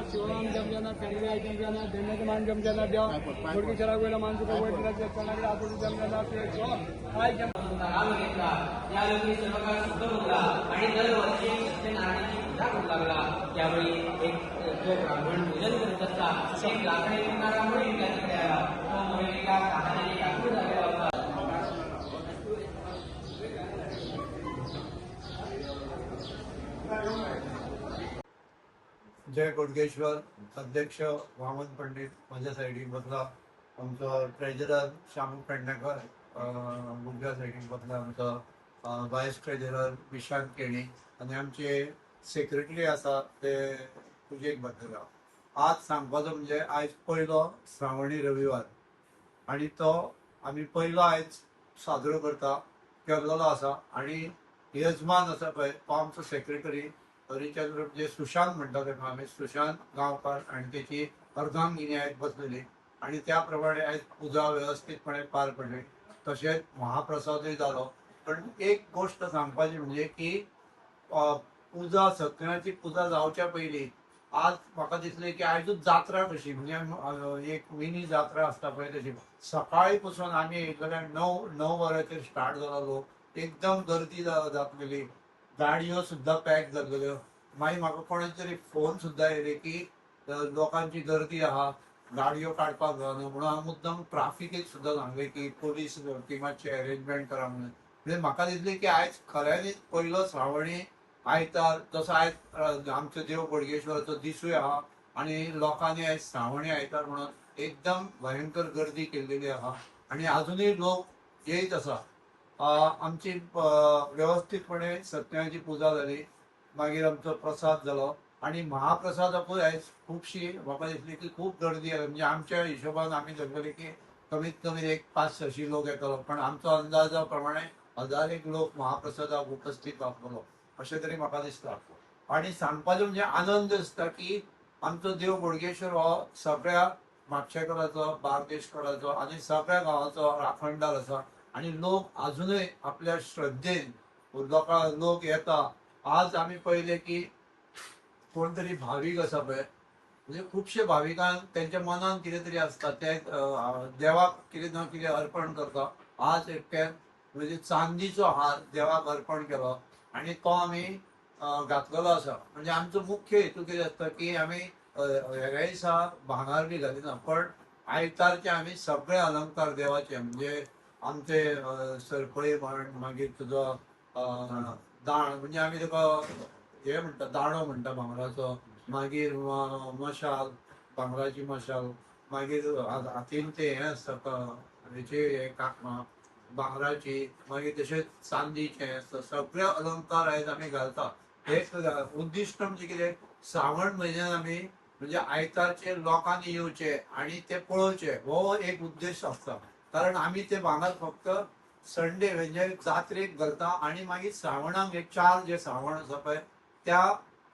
शिवराम जमजाना कणिया जमजाना धन्यमान जमजाना द्या थोडी चरावेला माणसं का वैट राज्यात चांगला आपण जमजाना ते काय जमजाना घेतला या लोकी सर्वकाळ शुद्ध होता आणि दरवर्षी सत्यनारायणाची पूजा करू लागला त्यावेळी एक जो ब्राह्मण पूजन करत असता एक लाकडी विकणारा मुली त्या तिकडे आला तो मुलीला कहाणी आखून झालेला होता. जय कोडगेश्वर अध्यक्ष वामन पंडित माझ्या सायडीक बसला आमचो ट्रेजरर श्यामू पेडणेकर मुलग्या सायडीक बसला आमचो वायस ट्रेजरर विशांत केणी आणि आमचे सेक्रेटरी आसा ते पुजेक बसला. आज सांगपाचो म्हणजे आयज पयलो श्रावणी रविवार आणि तो आमी पयलो आयज साजरो करता केल्लो आसा आणि यजमान आसा पळय तो आमचो सेक्रेटरी रिचंद्र म्हणजे सुशांत म्हणटा तेका आमी सुशांत गांवकार आणि त्याची अर्धांगिनी आयज बसलेली आणि त्या प्रमाणे आयज पुजा व्यवस्थितपणे पार पडली. तशेंच महाप्रसादय जालो. पण एक गोष्ट सांगपाची म्हणजे की पुजा सत्यनारायणाची पुजा जावच्या पयलीं आज म्हाका दिसलें की आयजूच जात्रा कशी म्हणजे एक मिनी जात्रा आसता पळय तशी सकाळी पासून आमी जाल्यार 9 वरांचेर स्टार्ट जालो लोक एकदम गर्दी जातलेली गाडयो सुद्धा पॅक जाल्ल्यो. मागीर म्हाका कोणाचे तरी फोन सुद्धा येयले की लोकांची गर्दी आहा गाडयो काडपाक जायना म्हणून हांव मुद्दम ट्राफिकेक सुद्धा सांगले की पोलीस की मातशें अरेंजमेंट करा म्हणून. म्हणजे म्हाका दिसलें की आयज खऱ्यांनीच पयलो श्रावणी आयतार तसो आयज आमचो देव बोडगेश्वराचो दिसूय आहा आणि लोकांनी आयज श्रावणी आयतार म्हणून एकदम भयंकर गर्दी केल्लेली आहा आणि अजूनय लोक येयत आसा. आमची व्यवस्थितपणे सत्यनारायणाची पूजा जाली. मागीर आमचो प्रसाद जालो आणि महाप्रसादाकूय आयज खुबशी म्हाका दिसली की खूब गर्दी म्हणजे आमच्या हिशोबान आमी धरलेली की कमीत कमी एक 500-600 लोक येतलो पण आमचो अंदाजा प्रमाणे 1000 लोक महाप्रसादाक उपस्थित आसतलो अशें तरी म्हाका दिसता. आणि सांगपाचें म्हणजे आनंद दिसता की आमचो देव बोडगेश्वर हो सगळ्या म्हापशेकाराचो बार्देशकाराचो आणि सगळ्या गांवाचो राखणदार आसा आणि लोक अजूनय आपल्या श्रद्धेन लोक येता. आज आमी पळयले की कोण तरी भाविक आसा पळय म्हणजे खुबशे भाविकांक त्यांच्या मनान कितें तरी आसता ते देवाक कितें ना कितें अर्पण करता. आज एकट्यान म्हणजे चांदीचो हार देवाक अर्पण केलो आणि तो आमी घातलेलो आसा. म्हणजे आमचो मुख्य हेतू कितें आसता की आमी वेगळ्या दिसा भांगर बी घालिना पण आयतारचे आमी सगळे अलंकार देवाचे म्हणजे आमचे सरपळी म्हण मागीर तुजो दाण म्हणजे आमी ताका हे म्हणटा दाणो म्हणटा भांगराचो मागीर मशाल भांगराची मशाल मागीर हातीन ते हे आसता हेचे काकमां भांगराची मागीर तशेंच चांदीचे आसता सगळे अलंकार आयज आमी घालता. एक उद्दिश्ट म्हणजे कितें श्रावण म्हयन्यान आमी म्हणजे आयतारचे लोकांनी येवचे आणि ते पळोवचे हो एक उद्देश आसता. कारण आमी ते भांगर फक्त संडे म्हणजे जात्रेक घालता आणि मागीर श्रावणाक एक 4 जे श्रावण आसा पळय त्या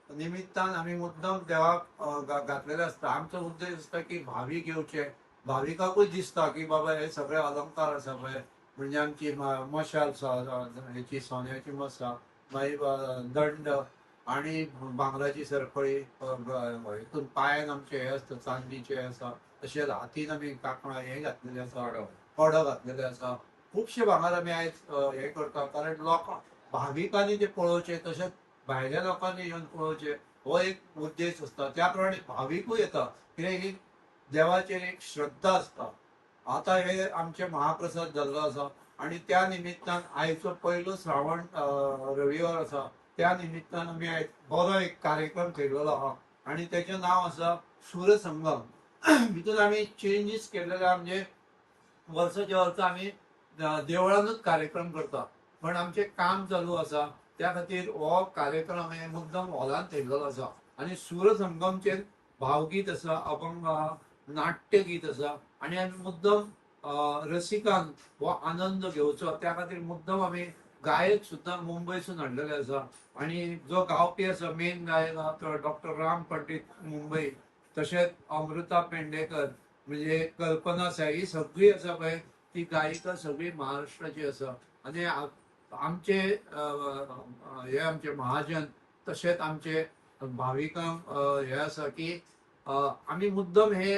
निमित्तान आमी मुद्दम देवाक घातलेले आसता. आमचो उद्देश आसता की भाविक येवचे भाविकाकूय दिसता की बाबा हे सगळे अलंकार आसा पळय म्हणजे आमची मशाल हेची सोन्याची मशाल मागीर दंड आणि भांगराची सरपळी हितून पांयान आमचे हे आसता चांदीचे आसा तशेंच हातीन आमी कांकणां हे घातलेले आसा कडो घातलेले आसा. खुबशे भांगर आमी आयज हे करता कारण लोक भाविकांनी ते पळोवचे तशेंच भायल्या लोकांनी येवन पळोवचे हो एक उद्देश आसता. त्या प्रमाणे भाविकूय येता कित्याक की देवाचेर एक श्रद्धा आसता. आता हे आमचे महाप्रसाद जाल्लो आसा आणि त्या निमित्तान आयचो पयलो श्रावण रविवार आसा त्या निमित्तान आमी आयज बरो एक कार्यक्रम केल्लो आहा आणि तेचें नांव आसा सूरसंगम. भितून आमी चेंजीस केल्लेले म्हणजे वर्साच्या वर्स आमी देवळानूच कार्यक्रम करता पण आमचे काम चालू आसा त्या खातीर हो कार्यक्रम मुद्दम हॉलांत ठेयल्लो आसा आणि सूरसंगमचेर भावगीत आसा अभंग आहा नाट्यगीत आसा आनी आमी मुद्दम रसिकांक हो आनंद घेवचो त्या खातीर मुद्दम आमी गायक सुद्दां मुंबयसून हाडलेले आसा आनी जो गावपी आसा मेन गायक आहा तो डॉक्टर राम पंडित मुंबई तशेंच अमृता पेडणेकर म्हणजे कल्पना साई सगळी आसा पळय ती गायिका सगळी महाराष्ट्राची आसा आनी आमचे हे आमचे महाजन तशेंच आमचे भाविकांक हे आसा की आमी मुद्दम हे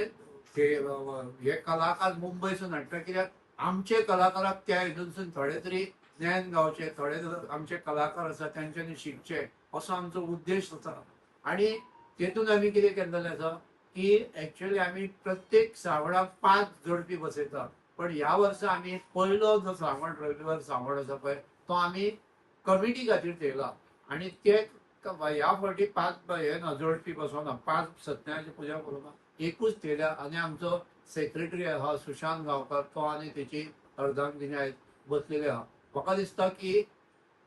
कलाकार मुंबयसून हाडटा कित्याक आमचे कलाकाराक त्या हितूनसून थोडे तरी ज्ञान गावचे थोडे आमचे कलाकार आसा तेंच्यांनी शिकचे असो आमचो उद्देश आसा आनी तेतून आमी कितें केल्लें आसा की एक्चुअली आमी प्रत्येक श्रावणाक 5 जोडपी बसयता पण ह्या वर्सा आमी पयलो जो श्रावण रविवार श्रावण आसा पळय तो आमी कमिटी खातीर ठेयला आनी ते ह्या फावटी 5 हे ना जोडपी बसोना 5 सत्याची पुजा करूना एकूच ठेयल्या आनी आमचो सेक्रेटरी आहा सुशांत गांवकार तो आनी तेची अर्धांगिनी आयज बसलेले आहा म्हाका दिसता की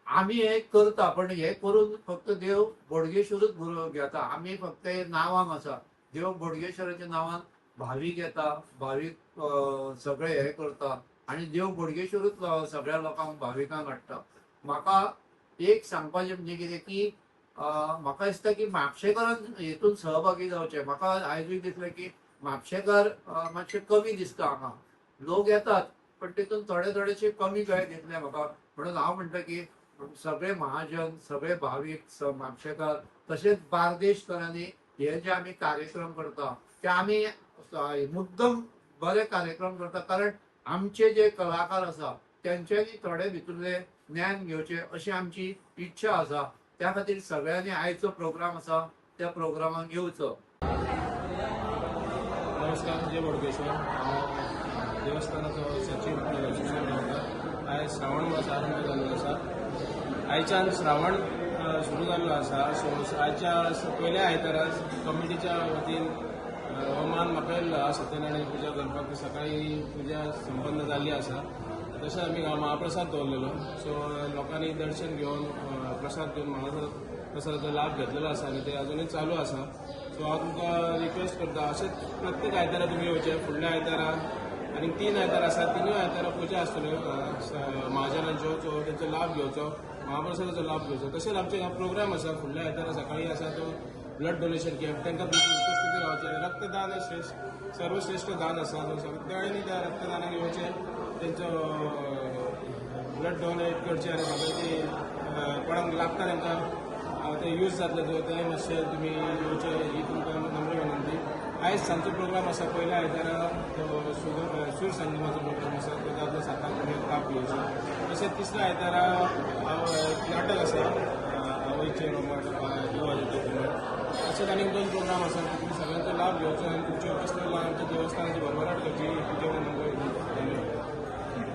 आमी हे करता पण हे करून फक्त देव बोडगेश्वरूच घेता आमी फक्त हे नांवांक आसा देव बोडगेश्वराच्या नांवान भावीक येता भावीक सगळे हे करता आनी देव बोडगेश्वरूच सगळ्या लोकांक भाविकांक हाडटा म्हाका एक सांगपाचें म्हणजे कितें की म्हाका दिसता की म्हापशेकारान हेतून सहभागी जावचे म्हाका आयजूय दिसलें की म्हापशेकार मातशे कमी दिसता हांगा लोक येतात पण तितून थोडेशे कमी कशे दिसले म्हाका म्हणून हांव म्हणटा की सगळे महाजन सगळे भावीक म्हापशेकार तशेंच बार्देशकारांनी हे जे आमी कार्यक्रम करता ते आमी मुद्दम बरे कार्यक्रम करता कारण आमचे जे कलाकार आसा तेंच्यांनी थोडे भितरले ज्ञान घेवचे अशी आमची इच्छा आसा त्या खातीर सगळ्यांनी आयचो प्रोग्राम आसा त्या प्रोग्रामाक येवचो. नमस्कार जय बोडगेश्वर देवस्थानाचो सचिव सुशांत गांवकार आयज श्रावण मास आरंभ जाल्लो आसा आयच्यान श्रावण सुरू जाल्लो आसा सो आयच्या पयल्या आयतारा कमिटीच्या वतीन हवामान म्हाका येयल्लो सत्यनारायण पुजा करपाक सकाळी पुजा संपन्न जाल्ली आसा तशेंच आमी महाप्रसाद दवरलेलो सो लोकांनी दर्शन घेवन प्रसाद घेवन महाप्रसादाचो लाभ घेतलेलो आसा आनी ते अजुनूय चालू आसा सो हांव तुमकां रिक्वेस्ट करता अशेंच प्रत्येक आयतारा तुमी येवचे फुडल्या आयतारा आनी 3 आयतार आसा 3 आयतारा पुजा आसतल्यो महाजनांच्यो सो तेंचो लाभ घेवचो महाप्रसादाचो लाभ घेवचो तशेंच आमचे प्रोग्राम आसा फुडल्या आयतारा सकाळी आसा तो ब्लड डोनेशन कॅम्प तांकां उपस्थिती रावचे रक्तदान सर्वश्रेष्ठ दान आसा सो सगळ्यांनी त्या रक्तदानाक येवचे तेंचो ब्लड डोनेट करचे आनी म्हाका ती कोणाक लागता तांकां ते यूज जातले ते मातशे तुमी येवचे ही तुमकां नम्र विनंती आयज सांजचो प्रोग्राम आसा पयल्या आयतारा तो सूर संगमाचो प्रोग्राम आसा तो दादलो 7 तुमी ताप घेवचो तशेंच तिसऱ्या आयतारा नाटक आसा आवयचे रोमट तशेंच आनीक 2 प्रोग्राम आसा तुमी सगळ्यांचो लाभ घेवचो आनी तुमचे उपस्थिती आमच्या देवस्थानाची भरभराट करची पुजा म्हणून